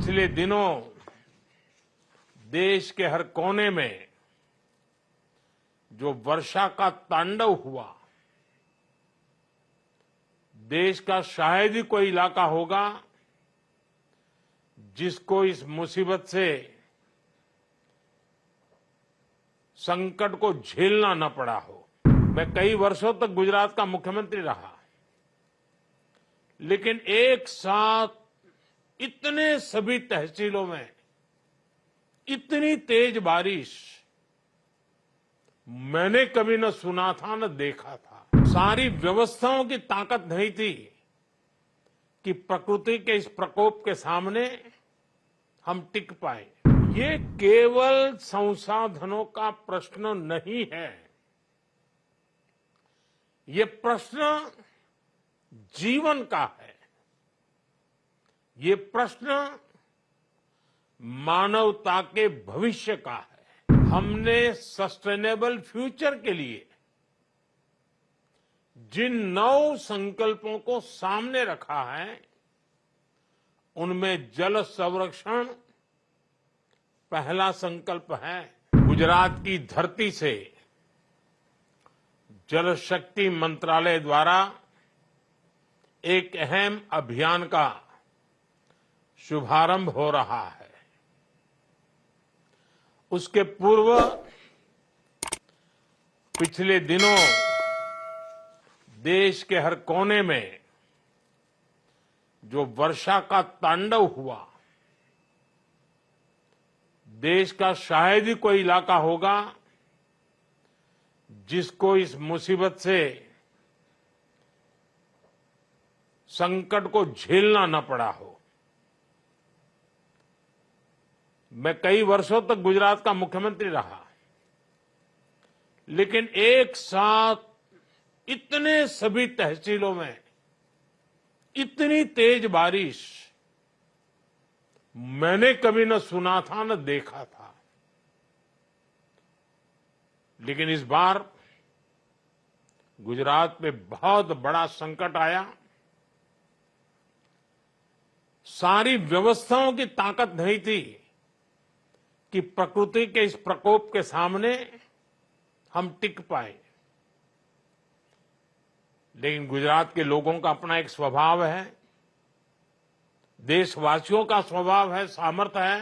पिछले दिनों देश के हर कोने में जो वर्षा का तांडव हुआ, देश का शायद ही कोई इलाका होगा जिसको इस मुसीबत से संकट को झेलना न पड़ा हो। मैं कई वर्षों तक गुजरात का मुख्यमंत्री रहा, लेकिन एक साथ इतने सभी तहसीलों में इतनी तेज बारिश मैंने कभी न सुना था न देखा था। सारी व्यवस्थाओं की ताकत नहीं थी कि प्रकृति के इस प्रकोप के सामने हम टिक पाए। ये केवल संसाधनों का प्रश्न नहीं है, ये प्रश्न जीवन का है। ये प्रश्न मानवता के भविष्य का है। हमने सस्टेनेबल फ्यूचर के लिए जिन 9 संकल्पों को सामने रखा है, उनमें जल संरक्षण पहला संकल्प है। गुजरात की धरती से जल शक्ति मंत्रालय द्वारा एक अहम अभियान का शुभारंभ हो रहा है। उसके पूर्व पिछले दिनों देश के हर कोने में जो वर्षा का तांडव हुआ, देश का शायद ही कोई इलाका होगा जिसको इस मुसीबत से संकट को झेलना न पड़ा हो। मैं कई वर्षों तक गुजरात का मुख्यमंत्री रहा, लेकिन एक साथ इतने सभी तहसीलों में इतनी तेज बारिश मैंने कभी न सुना था न देखा था। लेकिन इस बार गुजरात में बहुत बड़ा संकट आया। सारी व्यवस्थाओं की ताकत नहीं थी कि प्रकृति के इस प्रकोप के सामने हम टिक पाए। लेकिन गुजरात के लोगों का अपना एक स्वभाव है, देशवासियों का स्वभाव है, सामर्थ्य है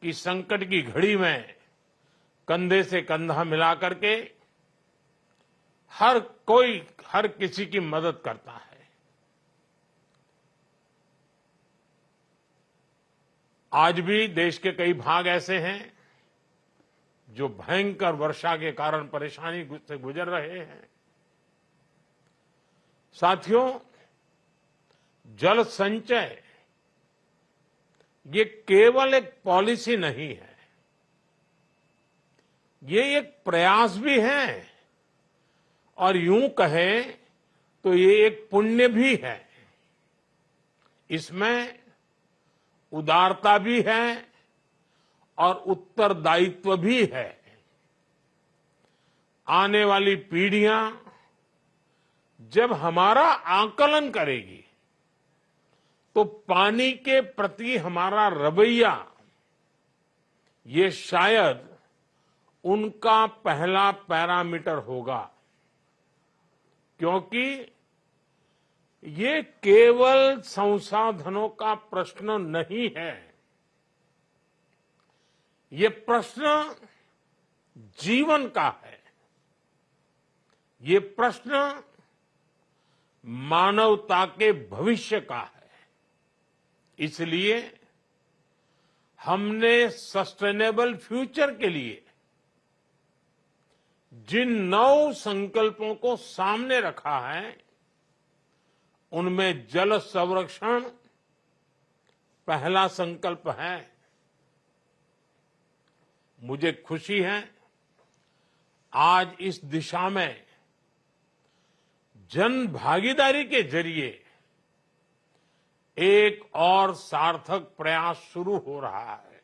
कि संकट की घड़ी में कंधे से कंधा मिला करके हर किसी की मदद करता है। आज भी देश के कई भाग ऐसे हैं जो भयंकर वर्षा के कारण परेशानी से गुजर रहे हैं। साथियों, जल संचय ये केवल एक पॉलिसी नहीं है, ये एक प्रयास भी है और यूं कहें तो ये एक पुण्य भी है। इसमें उदारता भी है और उत्तरदायित्व भी है। आने वाली पीढ़ियां जब हमारा आकलन करेगी तो पानी के प्रति हमारा रवैया ये शायद उनका पहला पैरामीटर होगा, क्योंकि ये केवल संसाधनों का प्रश्न नहीं है, ये प्रश्न जीवन का है। ये प्रश्न मानवता के भविष्य का है। इसलिए हमने सस्टेनेबल फ्यूचर के लिए जिन 9 संकल्पों को सामने रखा है, उनमें जल संरक्षण पहला संकल्प है। मुझे खुशी है आज इस दिशा में जन भागीदारी के जरिए एक और सार्थक प्रयास शुरू हो रहा है।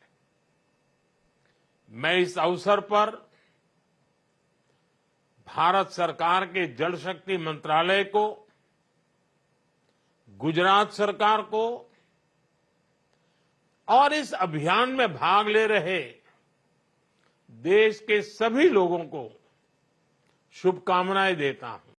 मैं इस अवसर पर भारत सरकार के जल शक्ति मंत्रालय को, गुजरात सरकार को और इस अभियान में भाग ले रहे देश के सभी लोगों को शुभकामनाएं देता हूं।